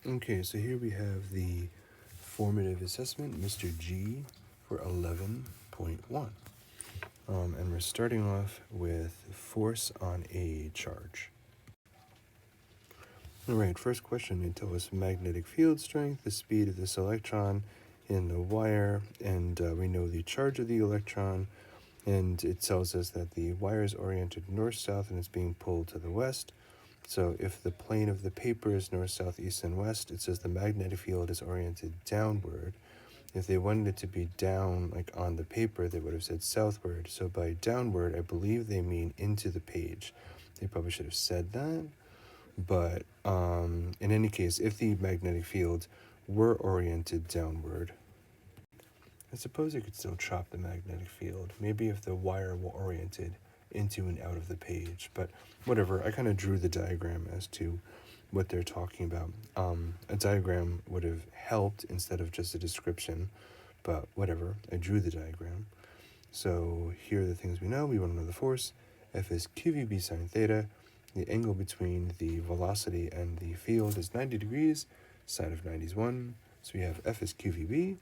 Okay, so here we have the formative assessment, Mr. G, for 11.1. And we're starting off with force on a charge. All right, first question, they tell us magnetic field strength, the speed of this electron in the wire, and we know the charge of the electron, and it tells us that the wire is oriented north-south and it's being pulled to the west. So if the plane of the paper is north, south, east, and west, it says the magnetic field is oriented downward. If they wanted it to be down, like on the paper, they would have said southward. So by downward, I believe they mean into the page. They probably should have said that. But in any case, if the magnetic field were oriented downward, I suppose you could still chop the magnetic field. Maybe if the wire were oriented into and out of the page, but whatever. I kind of drew the diagram as to what they're talking about. A diagram would have helped instead of just a description, but whatever. I drew the diagram. So here are the things we know. We want to know the force. F is QVB sine theta. The angle between the velocity and the field is 90 degrees. Sine of 90 is 1. So we have F is QVB.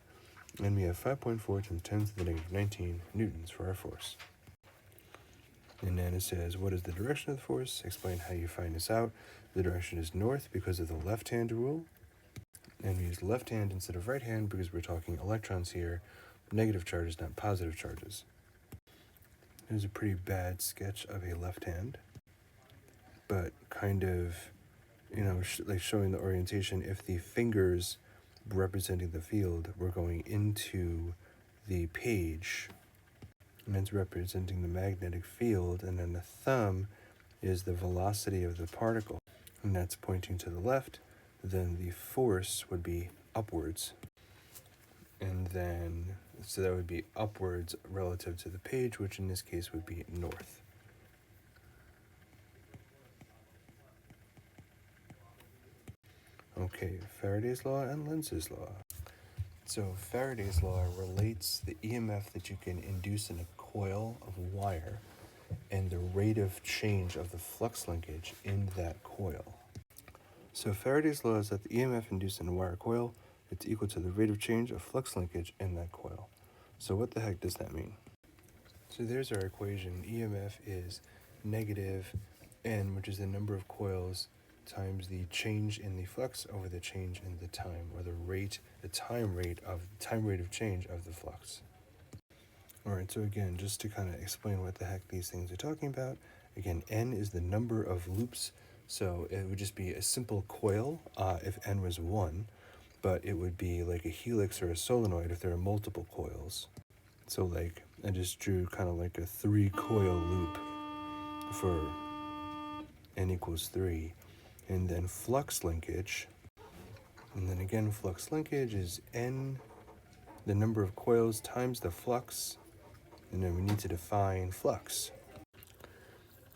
And we have 5.4 to the 10 to the negative 19 newtons for our force. And then it says, what is the direction of the force? Explain how you find this out. The direction is north because of the left-hand rule. And we use left hand instead of right hand because we're talking electrons here. Negative charges, not positive charges. There's a pretty bad sketch of a left hand, but kind of, like showing the orientation. If the fingers representing the field were going into the page, and it's representing the magnetic field, and then the thumb is the velocity of the particle, and that's pointing to the left, then the force would be upwards. And then, so that would be upwards relative to the page, which in this case would be north. Okay, Faraday's law and Lenz's law. So Faraday's law relates the EMF that you can induce in a coil of wire and the rate of change of the flux linkage in that coil. So Faraday's law is that the EMF induced in a wire coil is equal to the rate of change of flux linkage in that coil. So what the heck does that mean? So there's our equation. EMF is negative N, which is the number of coils, times the change in the flux over the change in the time, or the time rate of change of the flux. All right, so again, just to kind of explain what the heck these things are talking about, again, N is the number of loops, so it would just be a simple coil if N was 1, but it would be like a helix or a solenoid if there are multiple coils. So like, I just drew kind of like a 3-coil loop for N equals 3, and then flux linkage, and then again, flux linkage is N, the number of coils times the flux, and then we need to define flux.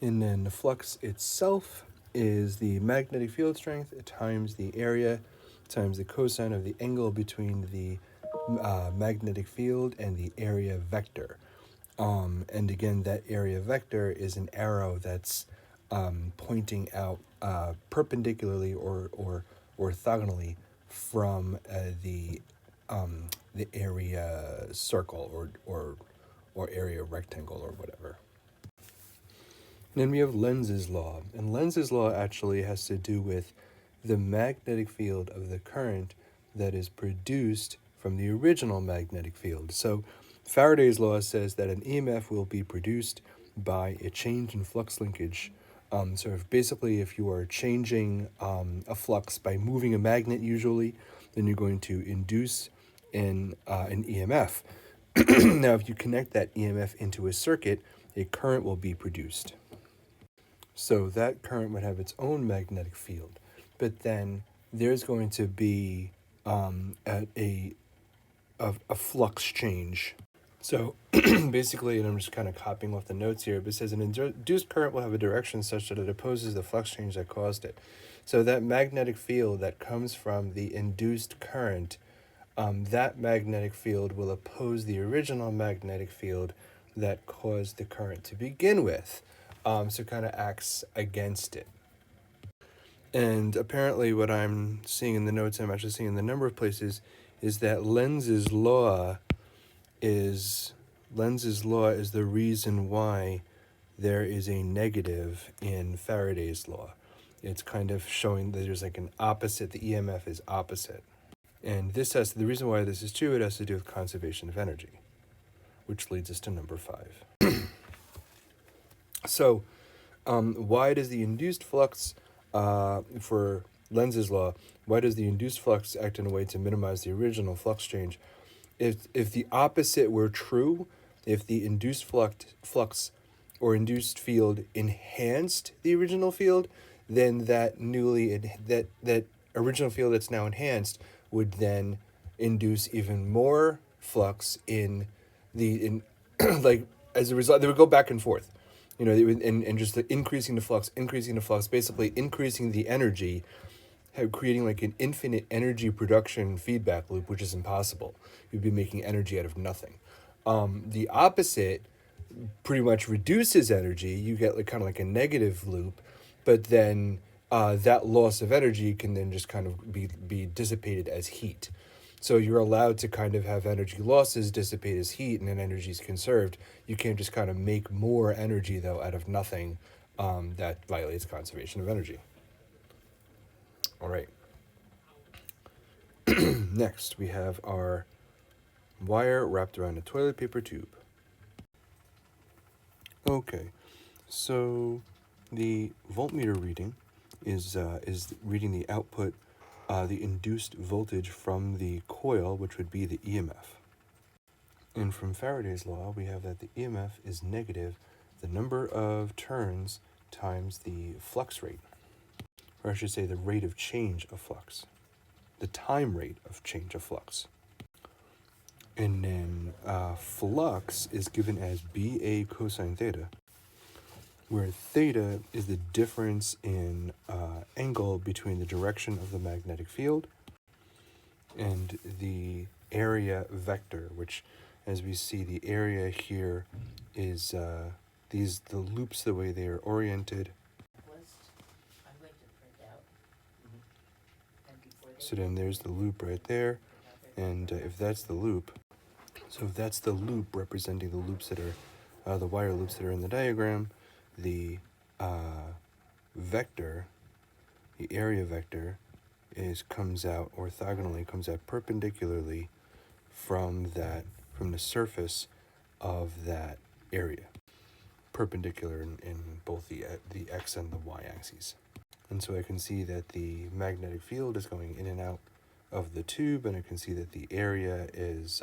And then the flux itself is the magnetic field strength times the area times the cosine of the angle between the magnetic field and the area vector. And again, that area vector is an arrow that's pointing out perpendicularly or orthogonally from the area circle or area rectangle or whatever. And then we have Lenz's law. And Lenz's law actually has to do with the magnetic field of the current that is produced from the original magnetic field. So Faraday's law says that an EMF will be produced by a change in flux linkage. So if you are changing a flux by moving a magnet usually, then you're going to induce an EMF. Now, if you connect that EMF into a circuit, a current will be produced. So that current would have its own magnetic field, but then there's going to be a flux change. So basically, and I'm just kind of copying off the notes here, but it says an induced current will have a direction such that it opposes the flux change that caused it. So that magnetic field that comes from the induced current, that magnetic field will oppose the original magnetic field that caused the current to begin with. So kind of acts against it. And apparently what I'm seeing in the notes, I'm actually seeing in the number of places, is that Lenz's law is the reason why there is a negative in Faraday's law. It's kind of showing that there's like an opposite, the EMF is opposite. And the reason why this is true, it has to do with conservation of energy, which leads us to number 5. So, why does the induced flux, for Lenz's law, why does the induced flux act in a way to minimize the original flux change? If the opposite were true, if the induced flux or induced field enhanced the original field, then that original field that's now enhanced would then induce even more flux in like as a result. They would go back and forth, they would, and just increasing the flux, basically increasing the energy, creating like an infinite energy production feedback loop, which is impossible. You'd be making energy out of nothing. The opposite pretty much reduces energy. You get like kind of like a negative loop, but then that loss of energy can then just kind of be dissipated as heat. So you're allowed to kind of have energy losses dissipate as heat, and then energy is conserved. You can't just kind of make more energy though out of nothing. That violates conservation of energy. All right. Next, we have our wire wrapped around a toilet paper tube. Okay, so the voltmeter reading is reading the output, the induced voltage from the coil, which would be the EMF. And from Faraday's law, we have that the EMF is negative the number of turns times the flux rate, or I should say the rate of change of flux, the time rate of change of flux. And then flux is given as BA cosine theta, where theta is the difference in angle between the direction of the magnetic field and the area vector, which, as we see, the area here is the loops, the way they are oriented. So then there's the loop right there, and if that's the loop, representing the loops that are the wire loops that are in the diagram, the vector, the area vector, comes out orthogonally, comes out perpendicularly from the surface of that area, perpendicular in both the x and the y axes. And so I can see that the magnetic field is going in and out of the tube, and I can see that the area is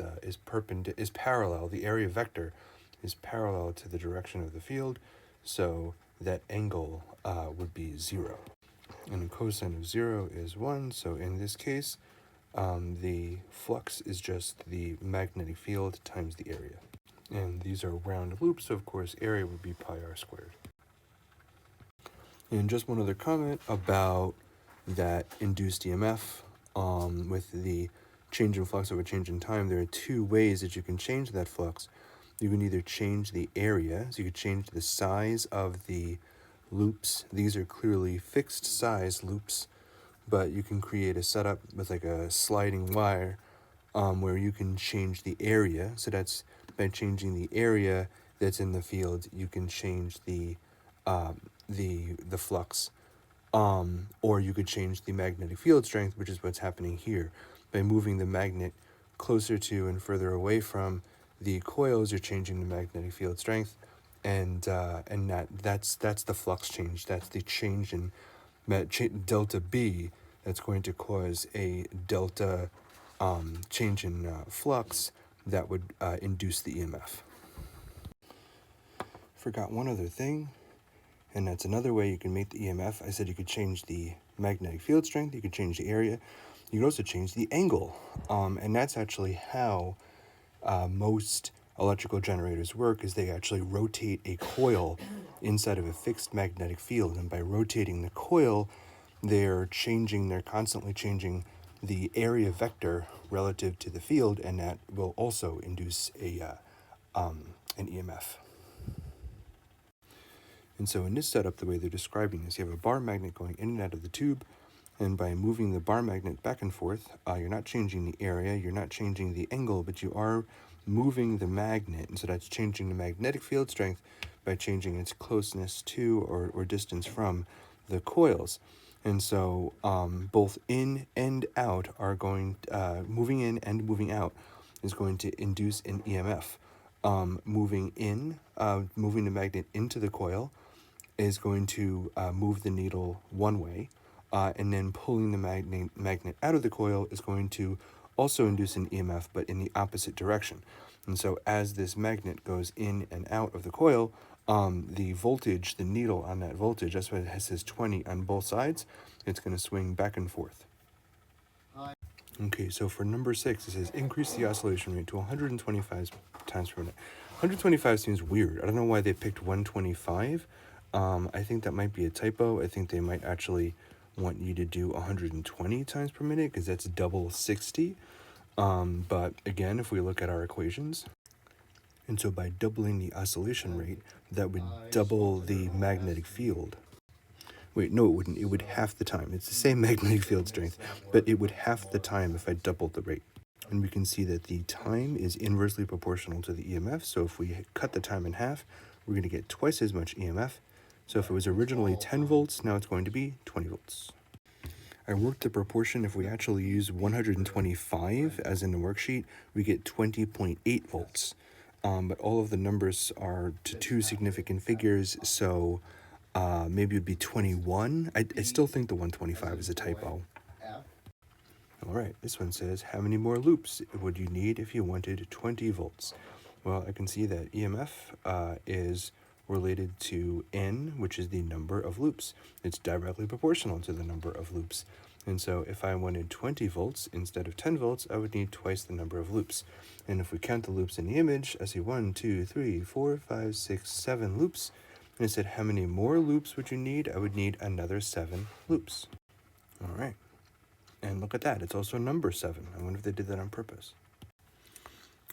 parallel. The area vector is parallel to the direction of the field, so that angle would be 0. And the cosine of 0 is 1, so in this case, the flux is just the magnetic field times the area. And these are round loops, so of course area would be pi r squared. And just one other comment about that induced EMF. With the change in flux over change in time, there are 2 ways that you can change that flux. You can either change the area, so you could change the size of the loops. These are clearly fixed size loops, but you can create a setup with like a sliding wire where you can change the area. So that's by changing the area that's in the field, you can change the flux. Or you could change the magnetic field strength, which is what's happening here. By moving the magnet closer to and further away from the coils, you're changing the magnetic field strength, and that's the flux change. That's the change in delta B that's going to cause a delta change in flux that would induce the EMF. Forgot one other thing. And that's another way you can make the EMF. I said you could change the magnetic field strength, you could change the area, you could also change the angle. And that's actually how most electrical generators work, is they actually rotate a coil inside of a fixed magnetic field. And by rotating the coil, they're constantly changing the area vector relative to the field, and that will also induce an EMF. And so in this setup, the way they're describing this, you have a bar magnet going in and out of the tube, and by moving the bar magnet back and forth, you're not changing the area, you're not changing the angle, but you are moving the magnet, and so that's changing the magnetic field strength by changing its closeness to or distance from the coils. And so both in and out are going, moving in and moving out is going to induce an EMF. Moving in, moving the magnet into the coil is going to move the needle one way, and then pulling the magnet out of the coil is going to also induce an EMF, but in the opposite direction. And so as this magnet goes in and out of the coil, the voltage, the needle on that voltage, that's why it says 20 on both sides, it's going to swing back and forth. Okay, so for number 6, it says increase the oscillation rate to 125 times per minute. 125 seems weird. I don't know why they picked 125. I think that might be a typo. I think they might actually want you to do 120 times per minute because that's double 60. But again, if we look at our equations, and so by doubling the oscillation rate, that would double the magnetic field. Wait, no, it wouldn't. It would half the time. It's the same magnetic field strength, but it would half the time if I doubled the rate. And we can see that the time is inversely proportional to the EMF. So if we cut the time in half, we're going to get twice as much EMF. So if it was originally 10 volts, now it's going to be 20 volts. I worked the proportion. If we actually use 125 as in the worksheet, we get 20.8 volts. But all of the numbers are to two significant figures, so maybe it would be 21. I still think the 125 is a typo. All right, this one says, how many more loops would you need if you wanted 20 volts? Well, I can see that EMF is related to N, which is the number of loops. It's directly proportional to the number of loops. And so if I wanted 20 volts instead of 10 volts, I would need twice the number of loops. And if we count the loops in the image, I see 1, 2, 3, 4, 5, 6, 7 loops. And it said, how many more loops would you need? I would need another 7 loops. All right. And look at that. It's also number 7. I wonder if they did that on purpose.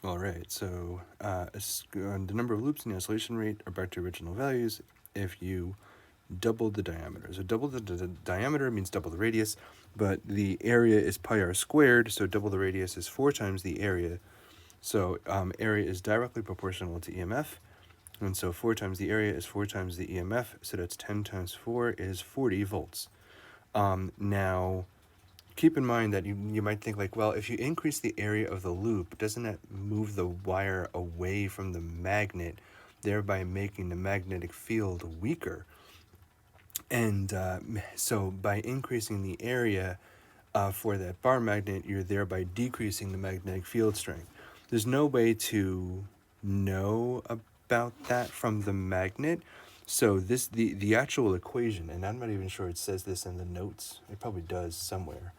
All right. So the number of loops and the oscillation rate are back to original values if you double the diameter. So double the diameter means double the radius, but the area is pi r squared, so double the radius is 4 times the area. So area is directly proportional to EMF, and so 4 times the area is 4 times the EMF, so that's 10 times 4 is 40 volts. Now, keep in mind that you might think like, well, if you increase the area of the loop, doesn't that move the wire away from the magnet, thereby making the magnetic field weaker? And so by increasing the area for that bar magnet, you're thereby decreasing the magnetic field strength. There's no way to know about that from the magnet. So the actual equation, and I'm not even sure it says this in the notes. It probably does somewhere.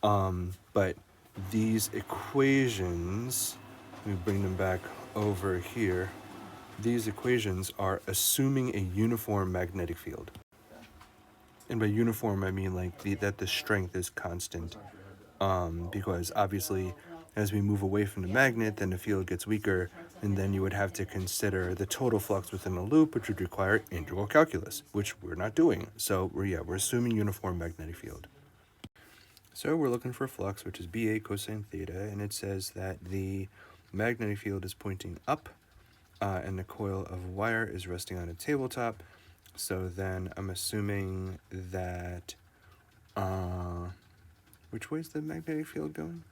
But these equations, let me bring them back over here. These equations are assuming a uniform magnetic field. And by uniform, I mean like that the strength is constant, because obviously as we move away from the magnet, then the field gets weaker, and then you would have to consider the total flux within a loop, which would require integral calculus, which we're not doing. So we're assuming uniform magnetic field. So we're looking for flux, which is BA cosine theta, and it says that the magnetic field is pointing up, and the coil of wire is resting on a tabletop. So then I'm assuming that, which way is the magnetic field going?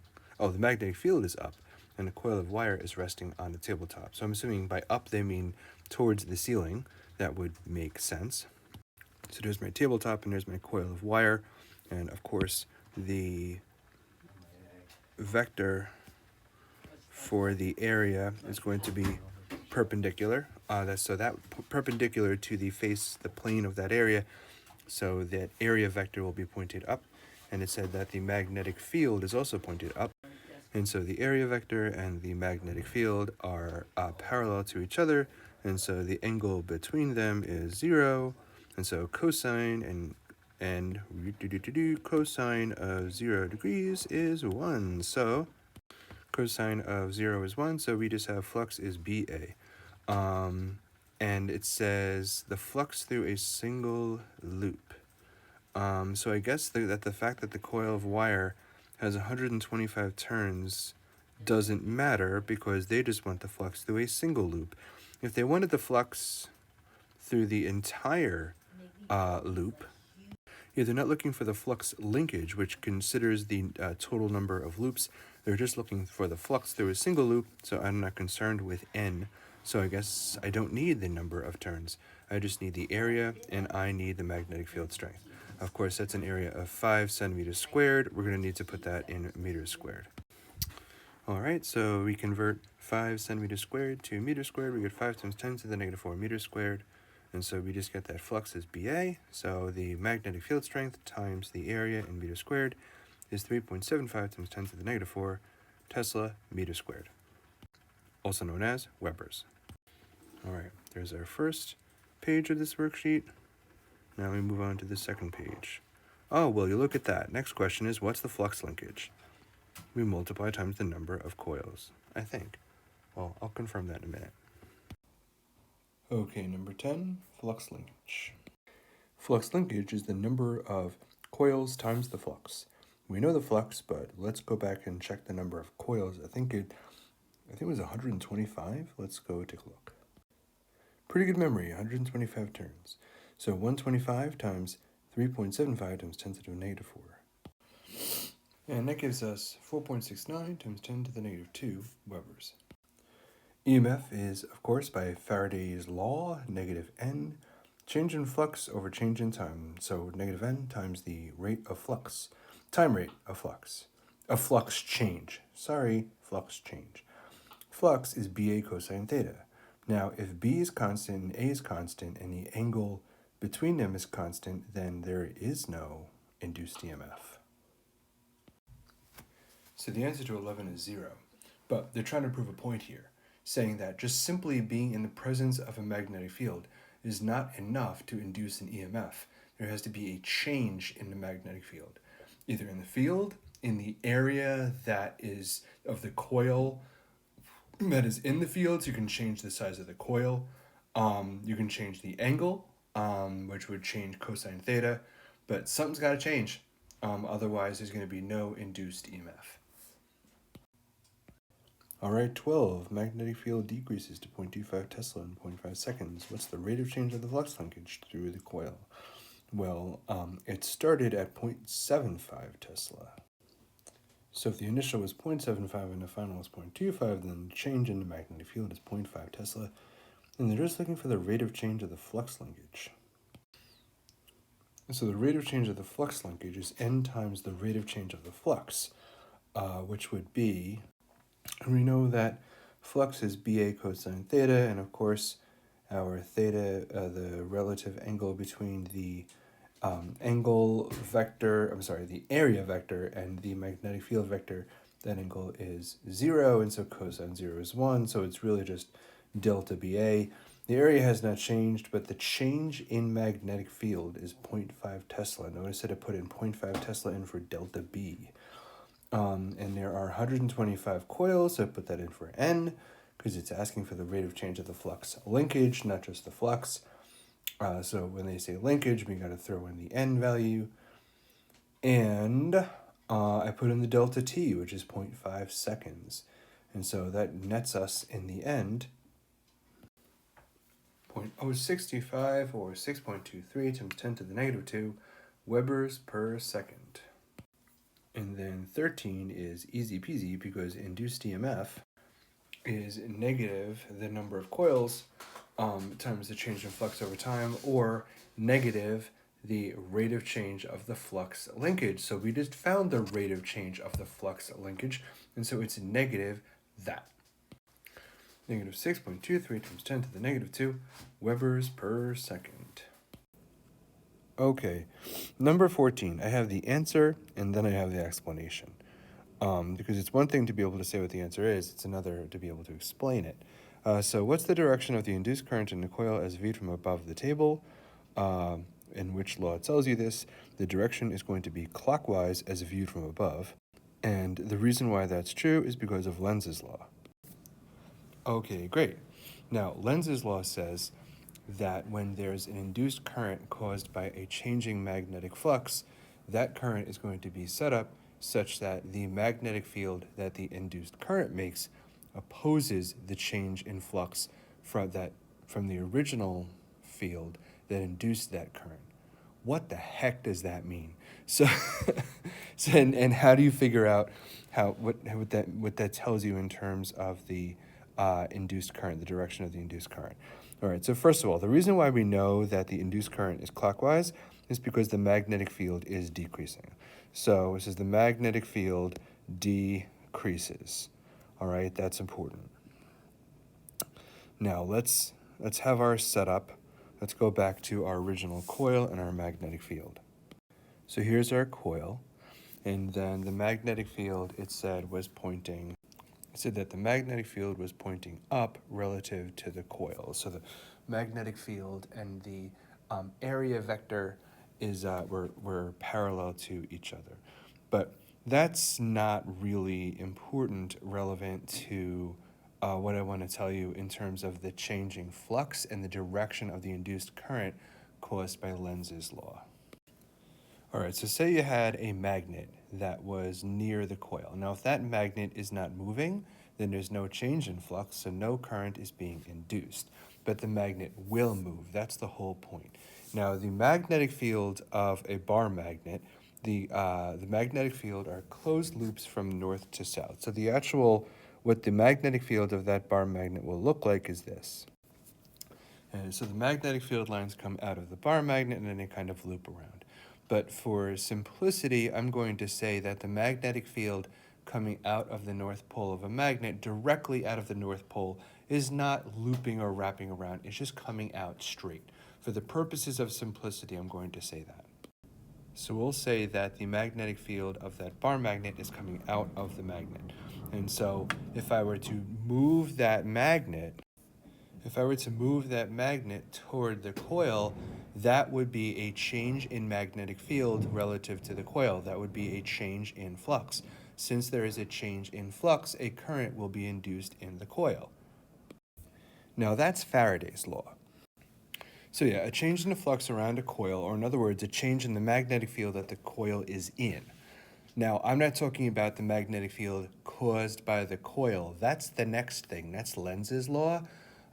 Oh, the magnetic field is up, and the coil of wire is resting on the tabletop. So I'm assuming by up they mean towards the ceiling. That would make sense. So there's my tabletop, and there's my coil of wire, and of course the vector for the area is going to be perpendicular. That perpendicular to the plane of that area. So that area vector will be pointed up, and it said that the magnetic field is also pointed up. And so the area vector and the magnetic field are parallel to each other, and so the angle between them is 0. And so cosine and cosine of 0 degrees is 1. So cosine of 0 is 1, so we just have flux is BA. and it says the flux through a single loop. So I guess that the fact that the coil of wire has 125 turns doesn't matter because they just want the flux through a single loop. If they wanted the flux through the entire loop, yeah, they're not looking for the flux linkage, which considers the total number of loops. They're just looking for the flux through a single loop, so I'm not concerned with n. So I guess I don't need the number of turns. I just need the area, and I need the magnetic field strength. Of course, that's an area of 5 centimeters squared. We're going to need to put that in meters squared. All right, so we convert 5 centimeters squared to meters squared. We get 5 times 10 to the negative 4 meters squared. And so we just get that flux is BA. So the magnetic field strength times the area in meters squared is 3.75 times 10 to the negative 4 Tesla meters squared, also known as Webers. All right, there's our first page of this worksheet. Now we move on to the second page. Oh, well, you look at that. Next question is, what's the flux linkage? We multiply times the number of coils, I think. Well, I'll confirm that in a minute. Okay, number 10, flux linkage. Flux linkage is the number of coils times the flux. We know the flux, but let's go back and check the number of coils. I think it was 125. Let's go take a look. Pretty good memory, 125 turns. So 125 times 3.75 times 10 to the negative 4. And that gives us 4.69 times 10 to the negative 2 Webers. EMF is, of course, by Faraday's law, negative n, change in flux over change in time. So negative n times the rate of flux, time rate of flux. A flux change. Sorry, flux change. Flux is BA cosine theta. Now, if B is constant and A is constant and the angle between them is constant, then there is no induced EMF. So the answer to 11 is 0. But they're trying to prove a point here, saying that just simply being in the presence of a magnetic field is not enough to induce an EMF. There has to be a change in the magnetic field, either in the field, in the area that is of the coil that is in the field, so you can change the size of the coil. You can change the angle, which would change cosine theta, but something's got to change. Otherwise, there's going to be no induced EMF. All right, 12. Magnetic field decreases to 0.25 Tesla in 0.5 seconds. What's the rate of change of the flux linkage through the coil? Well, it started at 0.75 Tesla. So if the initial was 0.75 and the final was 0.25, then the change in the magnetic field is 0.5 Tesla. And they're just looking for the rate of change of the flux linkage. So the rate of change of the flux linkage is n times the rate of change of the flux, which would be, and we know that flux is BA cosine theta, and of course our theta, the relative angle between the the area vector and the magnetic field vector, that angle is 0, and so cosine 0 is 1, so it's really just delta BA. The area has not changed, but the change in magnetic field is 0.5 Tesla. Notice that I put in 0.5 Tesla in for delta B. And there are 125 coils, so I put that in for n, because it's asking for the rate of change of the flux linkage, not just the flux. So when they say linkage, we got to throw in the n value. And I put in the delta t, which is 0.5 seconds. And so that nets us in the end 0.065 or 6.23 times 10 to the negative 2 Webers per second. And then 13 is easy peasy because induced EMF is negative the number of coils times the change in flux over time, or negative the rate of change of the flux linkage. So we just found the rate of change of the flux linkage, and so it's negative that. Negative 6.23 times 10 to the negative 2 Webers per second. Okay, number 14, I have the answer and then I have the explanation. Because it's one thing to be able to say what the answer is, it's another to be able to explain it. So what's the direction of the induced current in the coil as viewed from above the table? In which law it tells you this? The direction is going to be clockwise as viewed from above. And the reason why that's true is because of Lenz's law. Okay, great. Now, Lenz's law says that when there's an induced current caused by a changing magnetic flux, that current is going to be set up such that the magnetic field that the induced current makes opposes the change in flux from the original field that induced that current. What the heck does that mean? So, and how do you figure out what that tells you in terms of the induced current, the direction of the induced current? All right, so first of all, the reason why we know that the induced current is clockwise is because the magnetic field is decreasing. So this is the magnetic field decreases. All right, that's important. Now let's have our setup. Let's go back to our original coil and our magnetic field. So here's our coil, and then the magnetic field, it said that the magnetic field was pointing up relative to the coil. So the magnetic field and the area vector were parallel to each other. But that's not really relevant to what I want to tell you in terms of the changing flux and the direction of the induced current caused by Lenz's law. All right, so say you had a magnet that was near the coil. Now, if that magnet is not moving, then there's no change in flux, so no current is being induced. But the magnet will move. That's the whole point. Now, the magnetic field of a bar magnet, the magnetic field are closed loops from north to south. So what the magnetic field of that bar magnet will look like is this. And so the magnetic field lines come out of the bar magnet and then they kind of loop around. But for simplicity, I'm going to say that the magnetic field coming out of the north pole of a magnet, directly out of the north pole, is not looping or wrapping around. It's just coming out straight. For the purposes of simplicity, I'm going to say that. So we'll say that the magnetic field of that bar magnet is coming out of the magnet. And so if I were to move that magnet toward the coil, that would be a change in magnetic field relative to the coil. That would be a change in flux. Since there is a change in flux, a current will be induced in the coil. Now that's Faraday's law. So yeah, a change in the flux around a coil, or in other words, a change in the magnetic field that the coil is in. Now, I'm not talking about the magnetic field caused by the coil. That's the next thing. That's Lenz's law.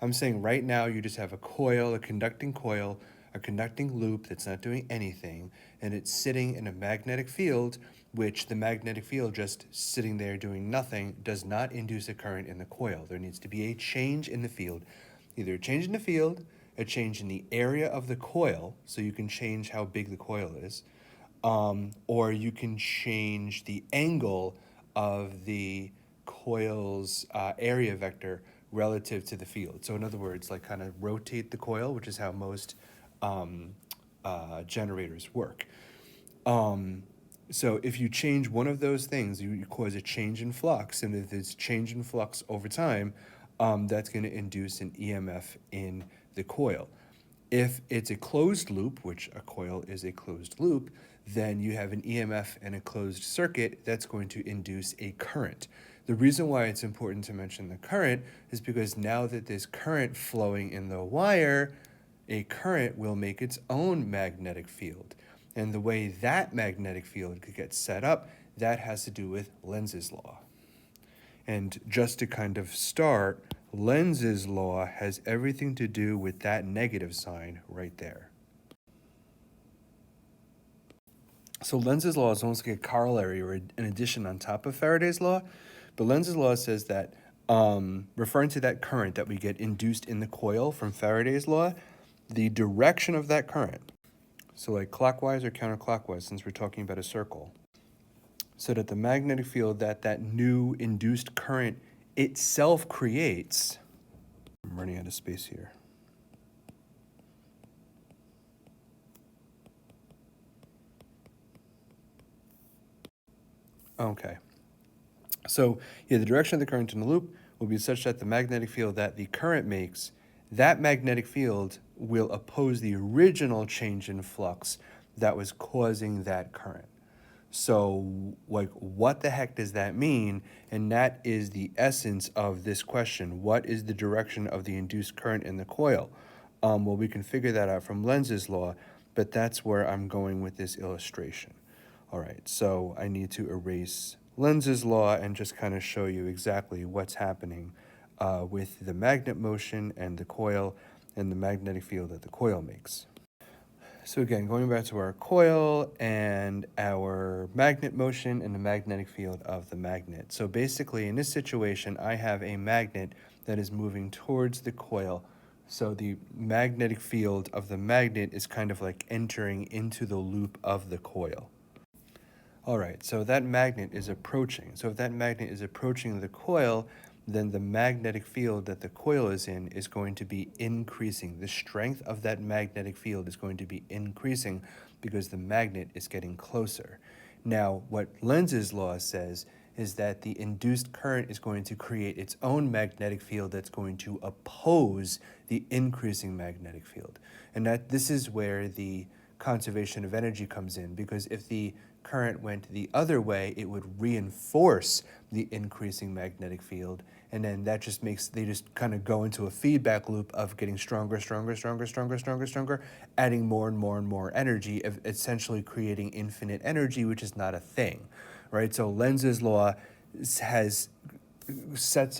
I'm saying right now you just have a conducting coil, a conducting loop that's not doing anything, and it's sitting in a magnetic field, which the magnetic field just sitting there doing nothing does not induce a current in the coil. There needs to be a change in the field, either a change in the field, a change in the area of the coil, so you can change how big the coil is, or you can change the angle of the coil's area vector relative to the field. So in other words, like kind of rotate the coil, which is how most generators work. So if you change one of those things, you cause a change in flux, and if there's change in flux over time, that's going to induce an EMF in the coil. If it's a closed loop, which a coil is a closed loop, then you have an EMF and a closed circuit that's going to induce a current. The reason why it's important to mention the current is because now that there's current flowing in the wire, a current will make its own magnetic field. And the way that magnetic field could get set up, that has to do with Lenz's law. And just to kind of start, Lenz's law has everything to do with that negative sign right there. So Lenz's law is almost like a corollary or an addition on top of Faraday's law, but Lenz's law says that, referring to that current that we get induced in the coil from Faraday's law, the direction of that current, so like clockwise or counterclockwise, since we're talking about a circle, so that the magnetic field that new induced current itself creates, I'm running out of space here. Okay. So yeah, the direction of the current in the loop will be such that the magnetic field that the current makes, that magnetic field will oppose the original change in flux that was causing that current. So, like, what the heck does that mean? And that is the essence of this question. What is the direction of the induced current in the coil? Well, we can figure that out from Lenz's law, but that's where I'm going with this illustration. All right, so I need to erase Lenz's law and just kind of show you exactly what's happening with the magnet motion and the coil and the magnetic field that the coil makes. So again, going back to our coil and our magnet motion and the magnetic field of the magnet. So basically, in this situation, I have a magnet that is moving towards the coil. So the magnetic field of the magnet is kind of like entering into the loop of the coil. All right, so that magnet is approaching. So if that magnet is approaching the coil, then the magnetic field that the coil is in is going to be increasing. The strength of that magnetic field is going to be increasing because the magnet is getting closer. Now, what Lenz's law says is that the induced current is going to create its own magnetic field that's going to oppose the increasing magnetic field. And that this is where the conservation of energy comes in, because if the current went the other way, it would reinforce the increasing magnetic field, and then that just makes, they just kind of go into a feedback loop of getting stronger, adding more and more and more energy, essentially creating infinite energy, which is not a thing, right? So Lenz's law sets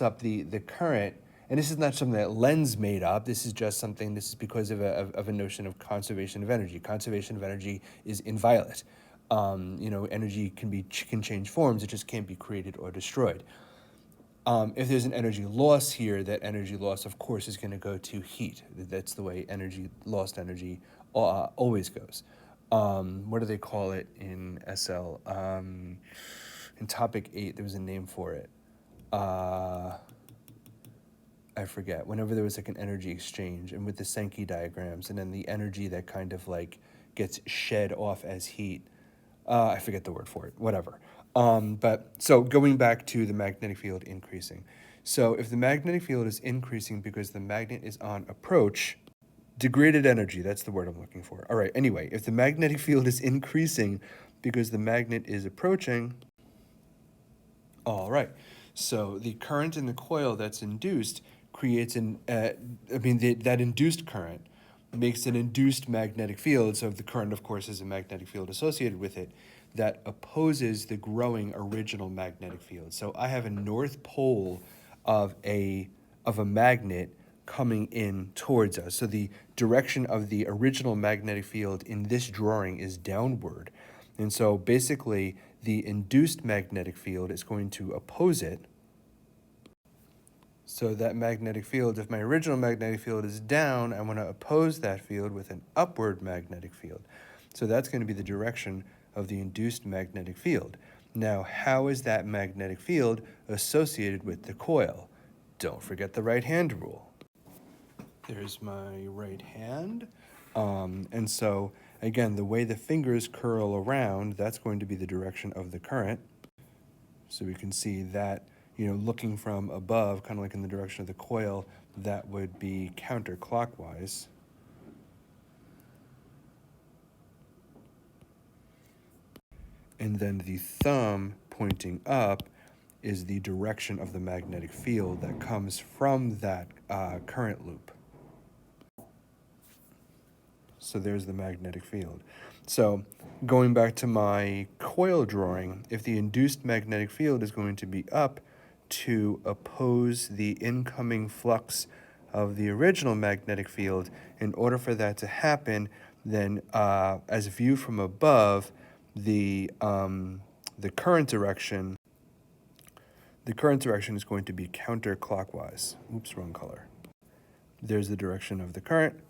up the current. And this is not something that Lenz made up. This is just something, this is because of a notion of conservation of energy. Conservation of energy is inviolate. Energy can change forms, it just can't be created or destroyed. If there's an energy loss here, that energy loss, of course, is going to go to heat. That's the way lost energy always goes. What do they call it in SL? In topic 8, there was a name for it. I forget, whenever there was like an energy exchange, and with the Sankey diagrams, and then the energy that kind of like gets shed off as heat. I forget the word for it, whatever. But so going back to the magnetic field increasing. So if the magnetic field is increasing because the magnet is on approach, degraded energy, that's the word I'm looking for. All right, anyway, if the magnetic field is increasing because the magnet is approaching, all right, so the current in the coil that's induced creates that induced current makes an induced magnetic field. So the current, of course, is a magnetic field associated with it that opposes the growing original magnetic field. So I have a north pole of a magnet coming in towards us. So the direction of the original magnetic field in this drawing is downward. And so basically, the induced magnetic field is going to oppose it. So that magnetic field, if my original magnetic field is down, I want to oppose that field with an upward magnetic field. So that's going to be the direction of the induced magnetic field. Now, how is that magnetic field associated with the coil? Don't forget the right-hand rule. There's my right hand. And so, again, the way the fingers curl around, that's going to be the direction of the current. So we can see that, looking from above, kind of like in the direction of the coil, that would be counterclockwise. And then the thumb pointing up is the direction of the magnetic field that comes from that current loop. So there's the magnetic field. So going back to my coil drawing, if the induced magnetic field is going to be up to oppose the incoming flux of the original magnetic field, in order for that to happen, then as viewed from above, the current direction is going to be counterclockwise. Oops, wrong color. There's the direction of the current,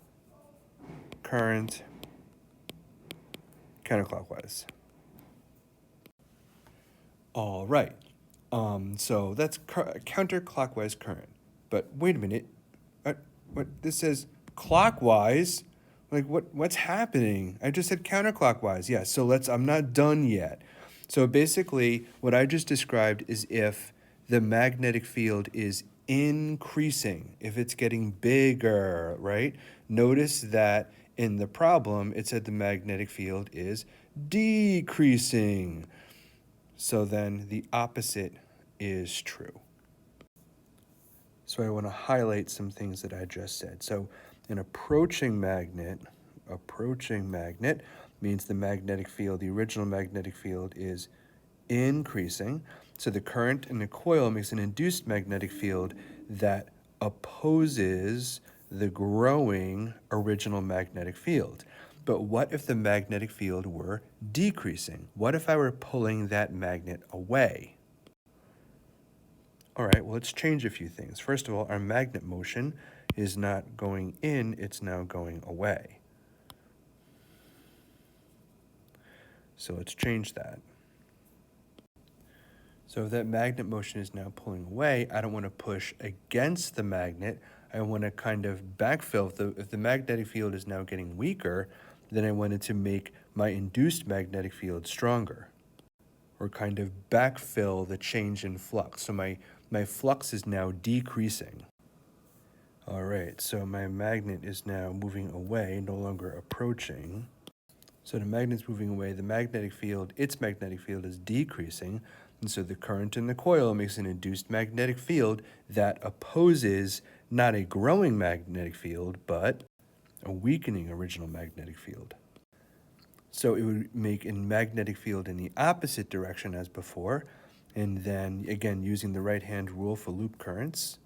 counterclockwise. All right. So that's counterclockwise current. But wait a minute. What this says clockwise? Like what's happening? I just said counterclockwise. Yeah, so I'm not done yet. So basically what I just described is if the magnetic field is increasing, if it's getting bigger, right? Notice that in the problem it said the magnetic field is decreasing. So then the opposite is true. So I want to highlight some things that I just said. So An approaching magnet means the magnetic field, the original magnetic field, is increasing. So the current in the coil makes an induced magnetic field that opposes the growing original magnetic field. But what if the magnetic field were decreasing? What if I were pulling that magnet away? All right, well, let's change a few things. First of all, our magnet motion is not going in, it's now going away. So let's change that. So if that magnet motion is now pulling away, I don't want to push against the magnet. I want to kind of backfill. If the magnetic field is now getting weaker, then I wanted to make my induced magnetic field stronger, or kind of backfill the change in flux. So my flux is now decreasing. All right, so my magnet is now moving away, no longer approaching. So the magnet's moving away, the magnetic field, its magnetic field is decreasing, and so the current in the coil makes an induced magnetic field that opposes not a growing magnetic field, but a weakening original magnetic field. So it would make a magnetic field in the opposite direction as before, and then, again, using the right-hand rule for loop currents,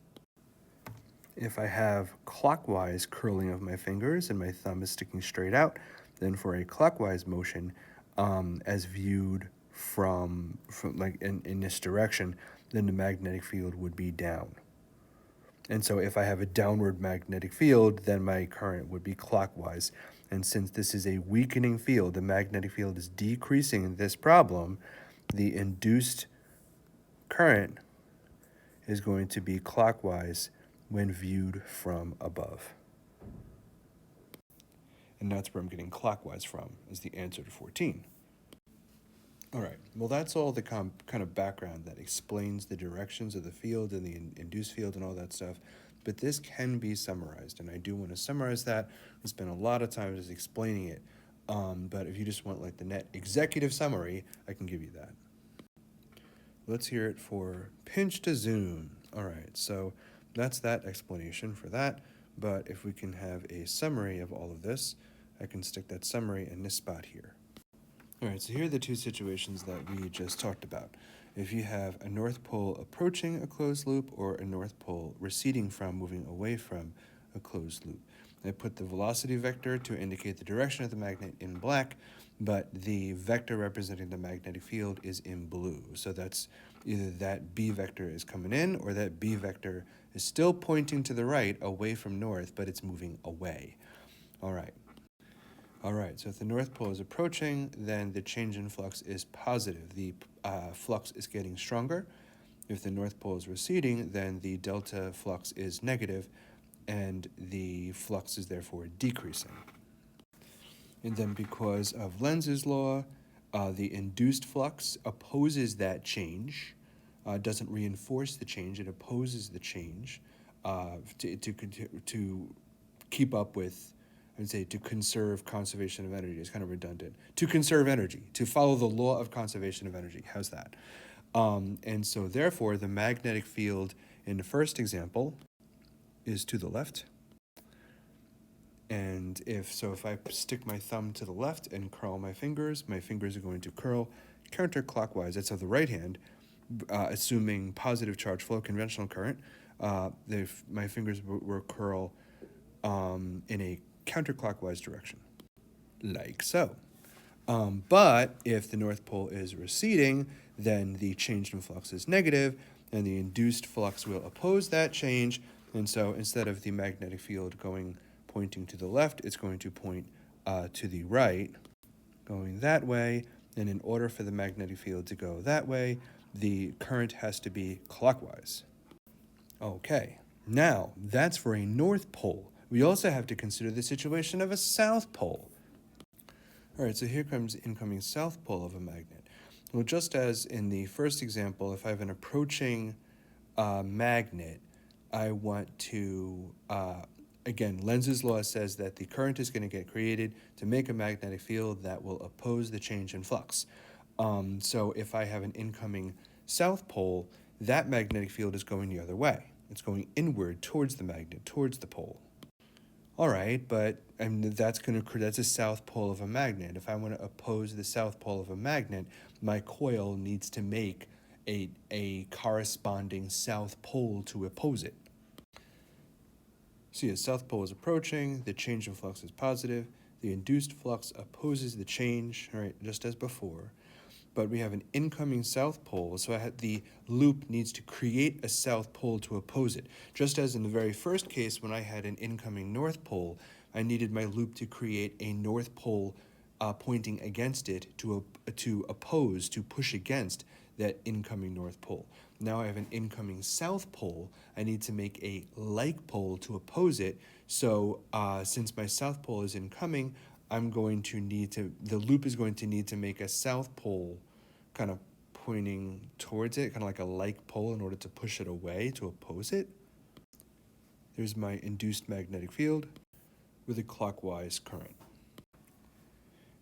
if I have clockwise curling of my fingers and my thumb is sticking straight out, then for a clockwise motion, as viewed from like in this direction, then the magnetic field would be down. And so if I have a downward magnetic field, then my current would be clockwise. And since this is a weakening field, the magnetic field is decreasing in this problem, the induced current is going to be clockwise when viewed from above. And that's where I'm getting clockwise from, is the answer to 14. All right, well, that's all the kind of background that explains the directions of the field and the induced field and all that stuff. But this can be summarized, and I do want to summarize that. We spent a lot of time just explaining it. But if you just want like the net executive summary, I can give you that. Let's hear it for pinch to zoom. All right, so that's that explanation for that. But if we can have a summary of all of this, I can stick that summary in this spot here. All right, so here are the two situations that we just talked about. If you have a north pole approaching a closed loop or a north pole receding from, moving away from a closed loop. I put the velocity vector to indicate the direction of the magnet in black, but the vector representing the magnetic field is in blue. So that's either that B vector is coming in or that B vector is still pointing to the right away from north, but it's moving away. All right. All right, so if the north pole is approaching, then the change in flux is positive. The flux is getting stronger. If the north pole is receding, then the delta flux is negative, and the flux is therefore decreasing. And then because of Lenz's law, the induced flux opposes that change, doesn't reinforce the change, it opposes the change to keep up with, I would say, to conserve conservation of energy. It's kind of redundant. To conserve energy, to follow the law of conservation of energy. How's that? And so therefore, the magnetic field in the first example is to the left. And if I stick my thumb to the left and curl my fingers are going to curl counterclockwise. That's of the right hand, assuming positive charge flow, conventional current. My fingers will curl in a counterclockwise direction, like so. But if the north pole is receding, then the change in flux is negative, and the induced flux will oppose that change. And so instead of the magnetic field pointing to the left, it's going to point to the right, going that way. And in order for the magnetic field to go that way, the current has to be clockwise. Okay, now that's for a north pole. We also have to consider the situation of a south pole. All right, so here comes the incoming south pole of a magnet. Well, just as in the first example, if I have an approaching magnet, I want to, again, Lenz's law says that the current is going to get created to make a magnetic field that will oppose the change in flux. So if I have an incoming south pole, that magnetic field is going the other way. It's going inward towards the magnet, towards the pole. All right, but that's a south pole of a magnet. If I want to oppose the south pole of a magnet, my coil needs to make a corresponding south pole to oppose it. See, as south pole is approaching, the change in flux is positive. The induced flux opposes the change, right, just as before. But we have an incoming south pole, so the loop needs to create a south pole to oppose it. Just as in the very first case, when I had an incoming north pole, I needed my loop to create a north pole pointing against it to oppose, to push against that incoming north pole. Now I have an incoming south pole. I need to make a like pole to oppose it. So since my south pole is incoming, the loop is going to need to make a south pole kind of pointing towards it, kind of like a like pole, in order to push it away, to oppose it. There's my induced magnetic field with a clockwise current.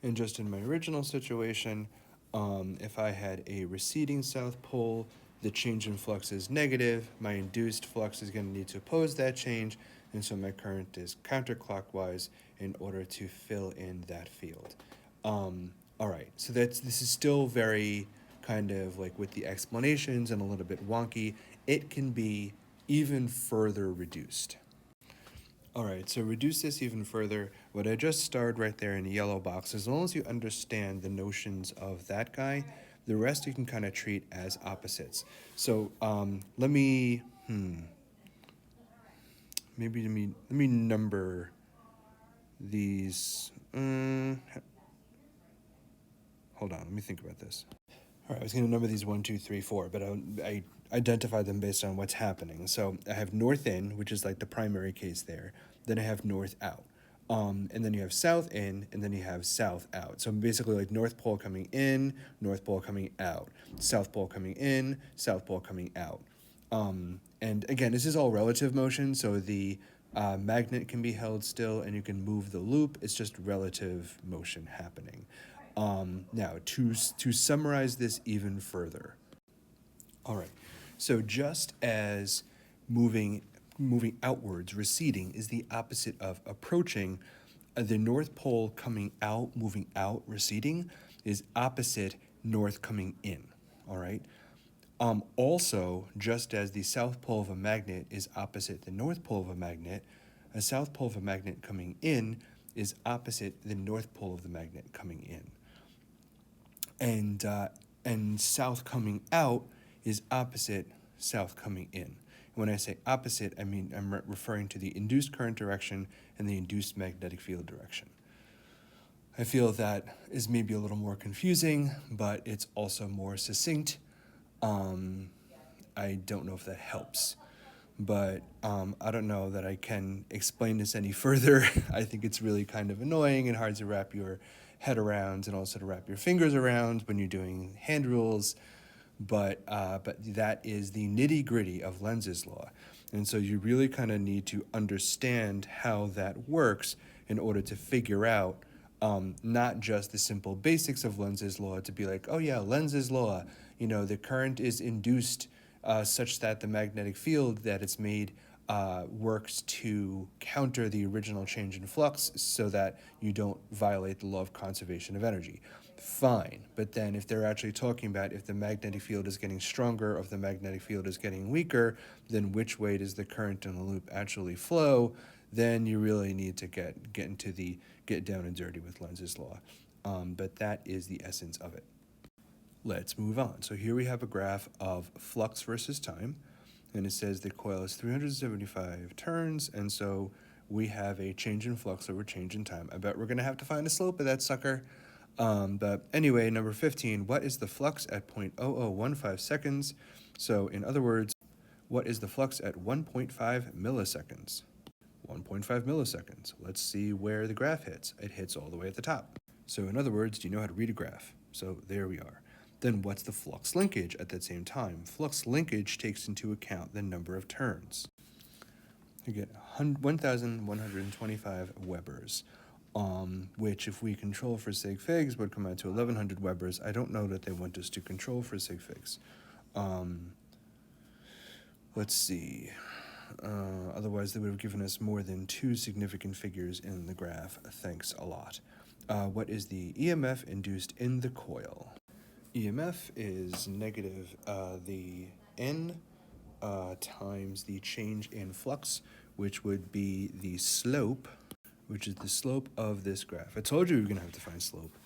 And just in my original situation, if I had a receding south pole, the change in flux is negative. My induced flux is going to need to oppose that change, and so my current is counterclockwise in order to fill in that field. All right, so this is still very kind of like with the explanations and a little bit wonky. It can be even further reduced. All right, so reduce this even further. What I just starred right there in the yellow box, as long as you understand the notions of that guy, the rest you can kind of treat as opposites. So let me number these. Hold on, let me think about this. All right, I was going to number these 1, 2, 3, 4, but I identify them based on what's happening. So I have north in, which is like the primary case there. Then I have north out. And then you have south in, and then you have south out. So basically like north pole coming in, north pole coming out, south pole coming in, south pole coming out. And again, this is all relative motion, so the magnet can be held still and you can move the loop. It's just relative motion happening. Now, to summarize this even further. All right, so just as moving outwards, receding, is the opposite of approaching, the north pole coming out, moving out, receding, is opposite north coming in, all right? Also, just as the south pole of a magnet is opposite the north pole of a magnet, a south pole of a magnet coming in is opposite the north pole of the magnet coming in. And south coming out is opposite south coming in. When I say opposite, I mean I'm referring to the induced current direction and the induced magnetic field direction. I feel that is maybe a little more confusing, but it's also more succinct. I don't know if that helps, but I don't know that I can explain this any further. I think it's really kind of annoying and hard to wrap your head around, and also to wrap your fingers around when you're doing hand rules. But that is the nitty-gritty of Lenz's law. And so you really kind of need to understand how that works in order to figure out not just the simple basics of Lenz's law, to be like, oh yeah, Lenz's law, the current is induced such that the magnetic field that it's made works to counter the original change in flux so that you don't violate the law of conservation of energy. Fine, but then if they're actually talking about if the magnetic field is getting stronger or if the magnetic field is getting weaker, then which way does the current in the loop actually flow? Then you really need to get down and dirty with Lenz's law. But that is the essence of it. Let's move on. So here we have a graph of flux versus time, and it says the coil is 375 turns, and so we have a change in flux over change in time. I bet we're going to have to find a slope of that sucker. But anyway, number 15, what is the flux at 0.0015 seconds? So in other words, what is the flux at 1.5 milliseconds? 1.5 milliseconds. Let's see where the graph hits. It hits all the way at the top. So in other words, do you know how to read a graph? So there we are. Then what's the flux linkage at that same time? Flux linkage takes into account the number of turns. You get 1,125 Webers, which if we control for sig figs would come out to 1,100 Webers. I don't know that they want us to control for sig figs. Let's see. Otherwise, they would have given us more than 2 significant figures in the graph. Thanks a lot. What is the EMF induced in the coil? EMF is negative the N times the change in flux, which would be the slope, which is the slope of this graph. I told you we were going to have to find slope.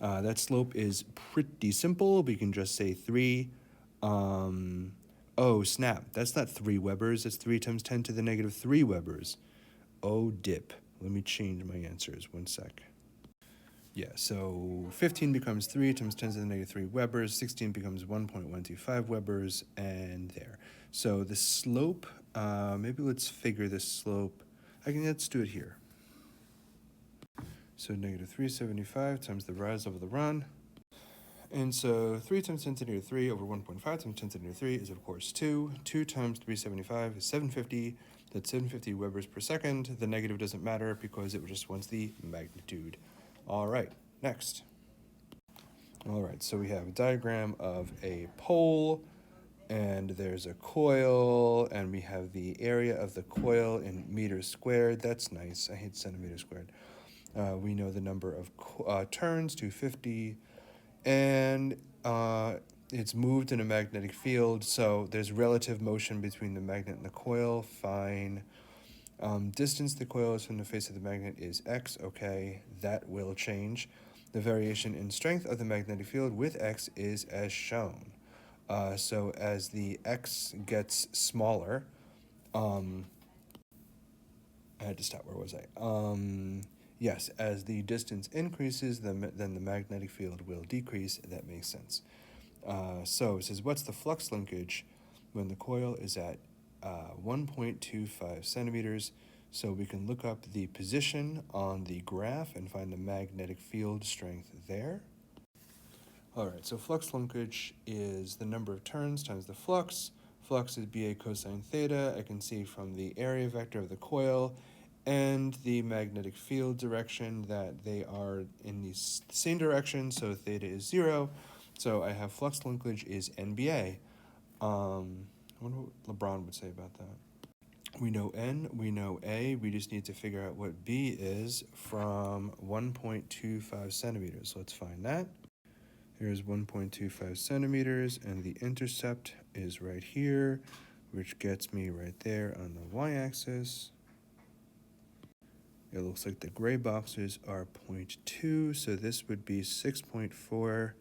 That slope is pretty simple. We can just say 3. Oh, snap. That's not 3 Webers. That's 3 times 10 to the negative 3 Webers. Oh, dip. Let me change my answers. 1 sec. Yeah, so 15 becomes 3 times 10 to the negative 3 Webers. 16 becomes 1.125 Webers, and there. So the slope, maybe let's figure the slope. Let's do it here. So negative 375 times the rise over the run. And so 3 times 10 to the negative 3 over 1.5 times 10 to the negative 3 is, of course, 2. 2 times 375 is 750. That's 750 Webers per second. The negative doesn't matter because it just wants the magnitude. All right, next. All right, so we have a diagram of a pole, and there's a coil, and we have the area of the coil in meters squared. That's nice. I hate centimeters squared. We know the number of turns, 250, and it's moved in a magnetic field, so there's relative motion between the magnet and the coil. Fine. Distance the coil is from the face of the magnet is x. Okay, that will change. The variation in strength of the magnetic field with x is as shown. So as the x gets smaller, I had to stop. Where was I? Yes, as the distance increases, then the magnetic field will decrease. That makes sense. So it says, what's the flux linkage when the coil is at 1.25 centimeters? So we can look up the position on the graph and find the magnetic field strength there. All right, so flux linkage is the number of turns times the flux. Flux is BA cosine theta. I can see from the area vector of the coil and the magnetic field direction that they are in the same direction, so theta is 0. So I have flux linkage is NBA. I wonder what LeBron would say about that. We know N, we know A, we just need to figure out what B is from 1.25 centimeters. Let's find that. Here's 1.25 centimeters, and the intercept is right here, which gets me right there on the y-axis. It looks like the gray boxes are 0.2, so this would be 6.4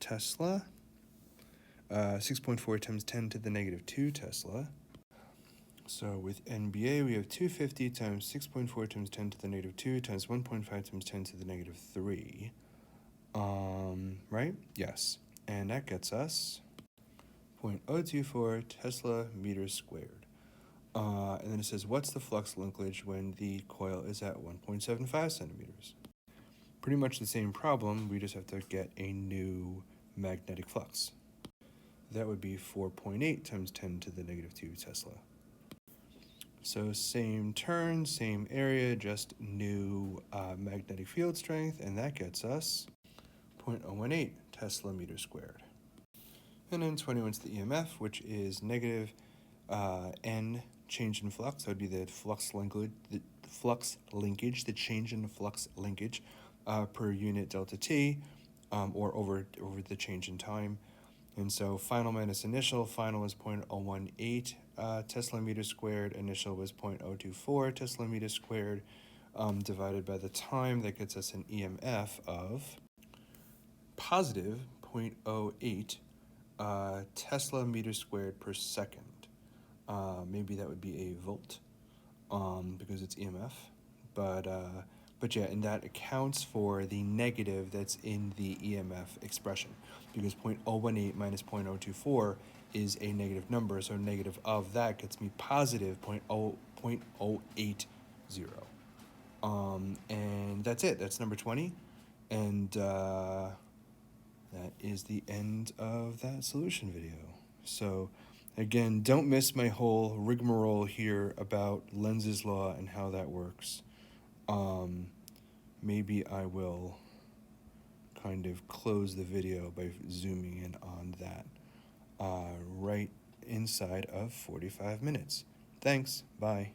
Tesla. 6.4 times 10 to the negative 2 Tesla. So with NBA, we have 250 times 6.4 times 10 to the negative 2 times 1.5 times 10 to the negative 3. Right? Yes. And that gets us 0.024 Tesla meters squared. And then it says, what's the flux linkage when the coil is at 1.75 centimeters? Pretty much the same problem, we just have to get a new magnetic flux. That would be 4.8 times 10 to the negative 2 Tesla. So same turn, same area, just new magnetic field strength, and that gets us 0.018 Tesla meters squared. And then 21 is the EMF, which is negative N change in flux. That would be the flux linkage, the change in the flux linkage per unit delta T, or over the change in time. And so final minus initial, final is 0.018 Tesla meters squared, initial was 0.024 Tesla meters squared, divided by the time, that gets us an EMF of positive 0.08 Tesla meters squared per second. Maybe that would be a volt, because it's EMF, but yeah, and that accounts for the negative that's in the EMF expression, because 0.018 minus 0.024 is a negative number, so negative of that gets me positive 0.080. And that's it. That's number 20, and that is the end of that solution video. So again, don't miss my whole rigmarole here about Lenz's law and how that works. Maybe I will kind of close the video by zooming in on that right inside of 45 minutes. Thanks. Bye.